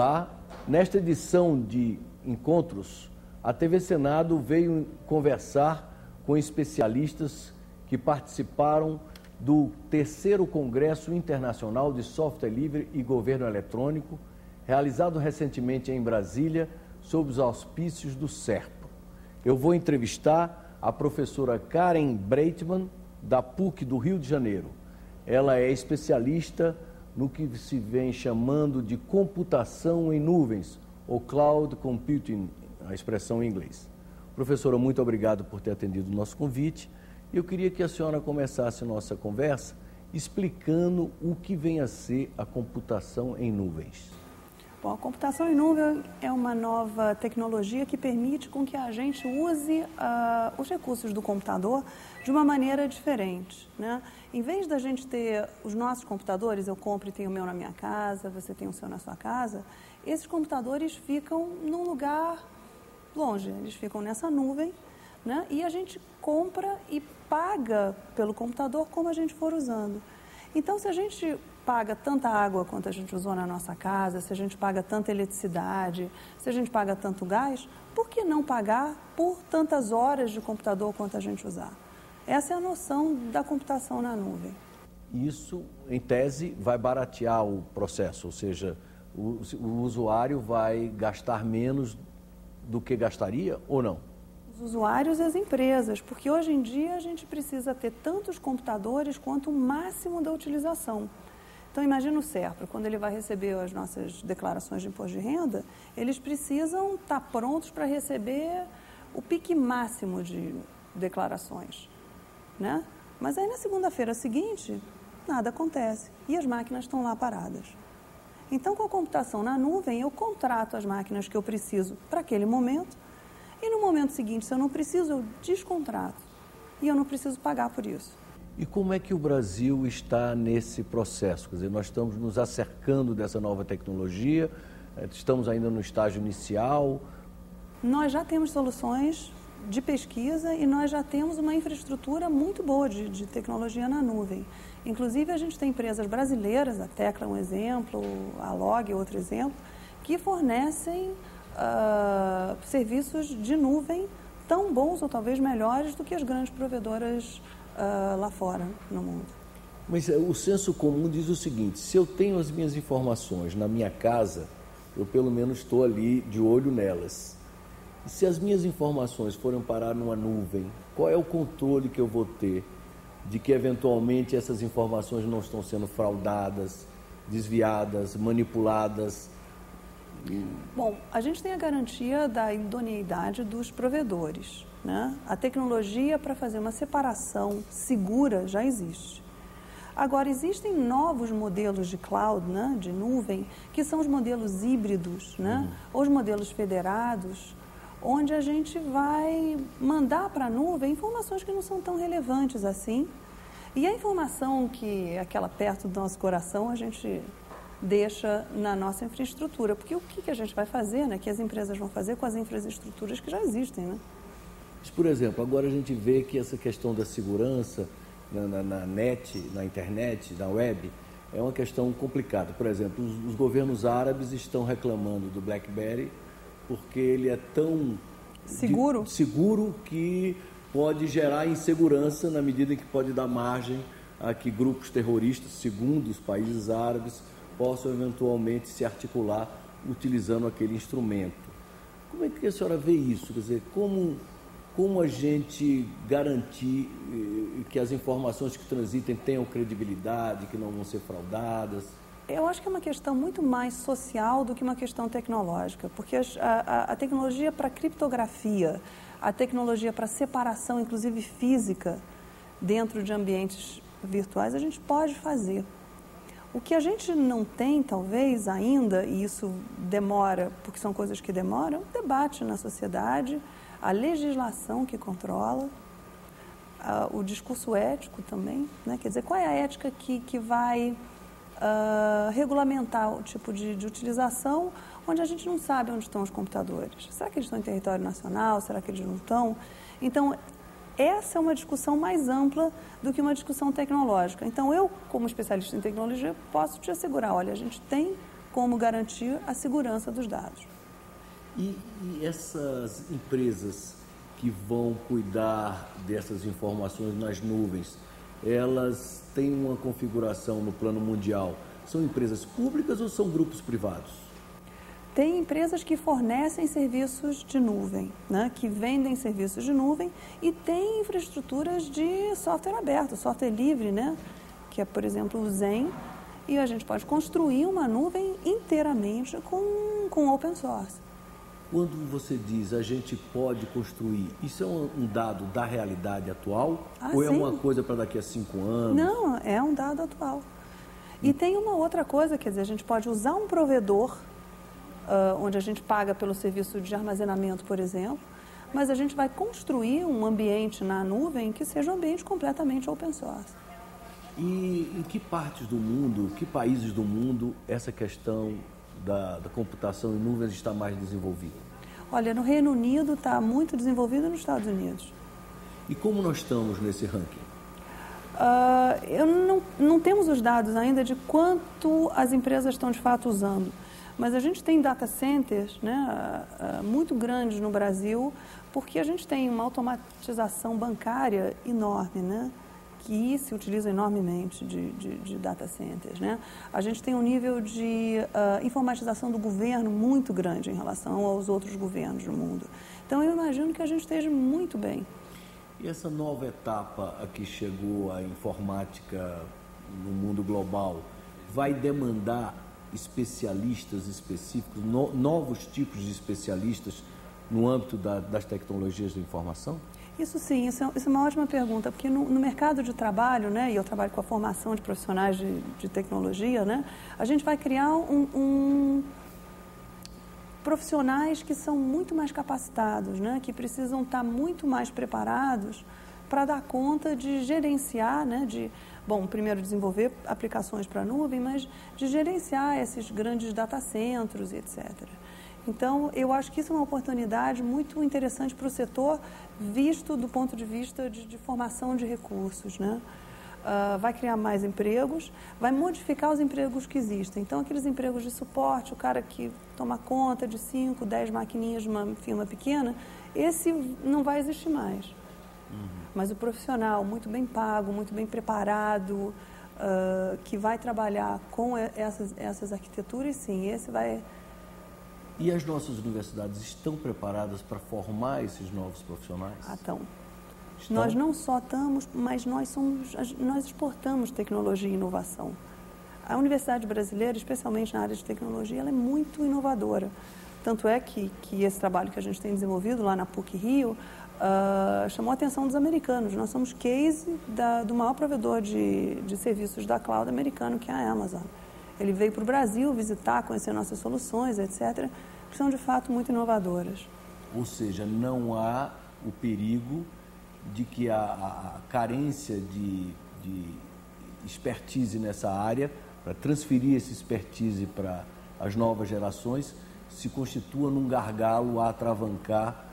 Olá, nesta edição de Encontros, a TV Senado veio conversar com especialistas que participaram do 3º Congresso Internacional de Software Livre e Governo Eletrônico, realizado recentemente em Brasília, sob os auspícios do SERPRO. Eu vou entrevistar a professora Karen Breitman, da PUC do Rio de Janeiro. Ela é especialista no que se vem chamando de computação em nuvens, ou Cloud Computing, a expressão em inglês. Professora, muito obrigado por ter atendido o nosso convite. Eu queria que a senhora começasse nossa conversa explicando o que vem a ser a computação em nuvens. Bom, a computação em nuvem é uma nova tecnologia que permite com que a gente use os recursos do computador de uma maneira diferente, né? Em vez da gente ter os nossos computadores, eu compro e tenho o meu na minha casa, você tem o seu na sua casa, esses computadores ficam num lugar longe, eles ficam nessa nuvem, né? E a gente compra e paga pelo computador como a gente for usando. Então, se a gente paga tanta água quanto a gente usou na nossa casa, se a gente paga tanta eletricidade, se a gente paga tanto gás, por que não pagar por tantas horas de computador quanto a gente usar? Essa é a noção da computação na nuvem. Isso, em tese, vai baratear o processo, ou seja, o usuário vai gastar menos do que gastaria ou não? Os usuários e as empresas, porque hoje em dia a gente precisa ter tantos computadores quanto o máximo da utilização. Então, imagina o SERPRO, quando ele vai receber as nossas declarações de imposto de renda, eles precisam estar prontos para receber o pique máximo de declarações, né? Mas aí, na segunda-feira seguinte, nada acontece e as máquinas estão lá paradas. Então, com a computação na nuvem, eu contrato as máquinas que eu preciso para aquele momento e no momento seguinte, se eu não preciso, eu descontrato e eu não preciso pagar por isso. E como é que o Brasil está nesse processo? Quer dizer, nós estamos nos acercando dessa nova tecnologia, estamos ainda no estágio inicial. Nós já temos soluções de pesquisa e nós já temos uma infraestrutura muito boa de tecnologia na nuvem. Inclusive, a gente tem empresas brasileiras, a Tecla é um exemplo, a Log é outro exemplo, que fornecem serviços de nuvem tão bons ou talvez melhores do que as grandes provedoras lá fora, no mundo. Mas o senso comum diz o seguinte: se eu tenho as minhas informações na minha casa, eu pelo menos estou ali de olho nelas. E se as minhas informações forem parar numa nuvem, qual é o controle que eu vou ter de que eventualmente essas informações não estão sendo fraudadas, desviadas, manipuladas? Bom, a gente tem a garantia da idoneidade dos provedores, né? A tecnologia para fazer uma separação segura já existe. Agora, existem novos modelos de cloud, né, de nuvem, que são os modelos híbridos, né, ou os modelos federados, onde a gente vai mandar para a nuvem informações que não são tão relevantes assim. E a informação que é aquela perto do nosso coração, a gente deixa na nossa infraestrutura. Porque o que a gente vai fazer, né, que as empresas vão fazer com as infraestruturas que já existem, né? Mas, por exemplo, agora a gente vê que essa questão da segurança na net, na internet, na web, é uma questão complicada. Por exemplo, os governos árabes estão reclamando do BlackBerry porque ele é tão seguro que pode gerar insegurança na medida em que pode dar margem a que grupos terroristas, segundo os países árabes, possam eventualmente se articular utilizando aquele instrumento. Como é que a senhora vê isso? Quer dizer, como a gente garantir que as informações que transitem tenham credibilidade, que não vão ser fraudadas? Eu acho que é uma questão muito mais social do que uma questão tecnológica, porque a tecnologia para criptografia, a tecnologia para separação, inclusive física, dentro de ambientes virtuais, a gente pode fazer. O que a gente não tem, talvez, ainda, e isso demora, porque são coisas que demoram, é um debate na sociedade, a legislação que controla, o discurso ético também, né? Quer dizer, qual é a ética que vai regulamentar o tipo de utilização onde a gente não sabe onde estão os computadores? Será que eles estão em território nacional? Será que eles não estão? Então, essa é uma discussão mais ampla do que uma discussão tecnológica. Então, eu, como especialista em tecnologia, posso te assegurar, olha, a gente tem como garantir a segurança dos dados. E essas empresas que vão cuidar dessas informações nas nuvens, elas têm uma configuração no plano mundial? São empresas públicas ou são grupos privados? Tem empresas que fornecem serviços de nuvem, né, que vendem serviços de nuvem, e tem infraestruturas de software aberto, software livre, né, que é, por exemplo, o Zen, e a gente pode construir uma nuvem inteiramente com open source. Quando você diz a gente pode construir, isso é um dado da realidade atual? Ou é sim. uma coisa para daqui a 5 anos? Não, é um dado atual. E tem uma outra coisa, quer dizer, a gente pode usar um provedor, onde a gente paga pelo serviço de armazenamento, por exemplo, mas a gente vai construir um ambiente na nuvem que seja um ambiente completamente open source. E em que partes do mundo, que países do mundo essa questão da computação em nuvens está mais desenvolvida? Olha, no Reino Unido está muito desenvolvido, nos Estados Unidos. E como nós estamos nesse ranking? Não temos os dados ainda de quanto as empresas estão de fato usando, mas a gente tem data centers, né, muito grandes no Brasil, porque a gente tem uma automatização bancária enorme, né, que se utiliza enormemente de data centers, né? A gente tem um nível de informatização do governo muito grande em relação aos outros governos do mundo. Então, eu imagino que a gente esteja muito bem. E essa nova etapa a que chegou a informática no mundo global vai demandar especialistas específicos, novos tipos de especialistas no âmbito das tecnologias da informação? Isso sim, isso é uma ótima pergunta, porque no mercado de trabalho, né, e eu trabalho com a formação de profissionais de tecnologia, né, a gente vai criar profissionais que são muito mais capacitados, né, que precisam estar muito mais preparados para dar conta de gerenciar, né, primeiro desenvolver aplicações para a nuvem, mas de gerenciar esses grandes data centros, etc. Então, eu acho que isso é uma oportunidade muito interessante para o setor, visto do ponto de vista de formação de recursos, né? Vai criar mais empregos, vai modificar os empregos que existem. Então, aqueles empregos de suporte, o cara que toma conta de 5, 10 maquininhas de uma firma pequena, esse não vai existir mais. Mas o profissional muito bem pago, muito bem preparado, que vai trabalhar com essas arquiteturas, sim, esse vai... E as nossas universidades estão preparadas para formar esses novos profissionais? Estão. Nós não só estamos, mas nós exportamos tecnologia e inovação. A Universidade Brasileira, especialmente na área de tecnologia, ela é muito inovadora. Tanto é que esse trabalho que a gente tem desenvolvido lá na PUC-Rio chamou a atenção dos americanos. Nós somos case do maior provedor de serviços da cloud americano, que é a Amazon. Ele veio para o Brasil visitar, conhecer nossas soluções, etc., que são de fato muito inovadoras. Ou seja, não há o perigo de que a carência de expertise nessa área, para transferir essa expertise para as novas gerações, se constitua num gargalo a atravancar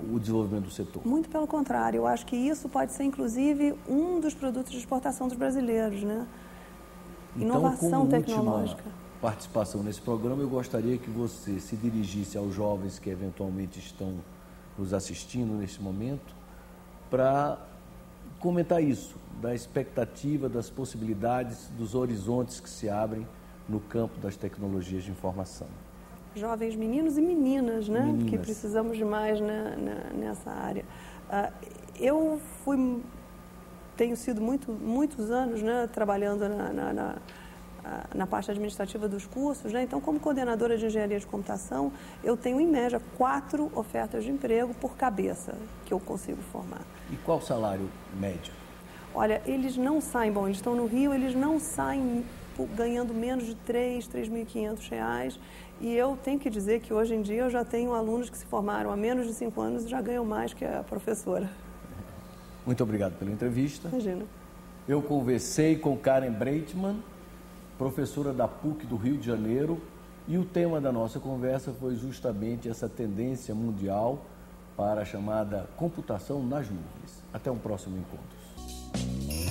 o desenvolvimento do setor. Muito pelo contrário, eu acho que isso pode ser, inclusive, um dos produtos de exportação dos brasileiros, né? Inovação como tecnológica. Última participação nesse programa, eu gostaria que você se dirigisse aos jovens que eventualmente estão nos assistindo nesse momento para comentar isso, da expectativa, das possibilidades, dos horizontes que se abrem no campo das tecnologias de informação. Jovens meninos e meninas, né? Meninas. Que precisamos de mais nessa área. Tenho sido muitos anos, né, trabalhando na parte administrativa dos cursos, né? Então, como coordenadora de engenharia de computação, eu tenho, em média, 4 ofertas de emprego por cabeça que eu consigo formar. E qual o salário médio? Olha, eles não saem, eles estão no Rio, eles não saem ganhando menos de R$ 3.500 reais. E eu tenho que dizer que hoje em dia eu já tenho alunos que se formaram há menos de 5 anos e já ganham mais que a professora. Muito obrigado pela entrevista. Imagina. Eu conversei com Karen Breitman, professora da PUC do Rio de Janeiro, e o tema da nossa conversa foi justamente essa tendência mundial para a chamada computação nas nuvens. Até um próximo encontro.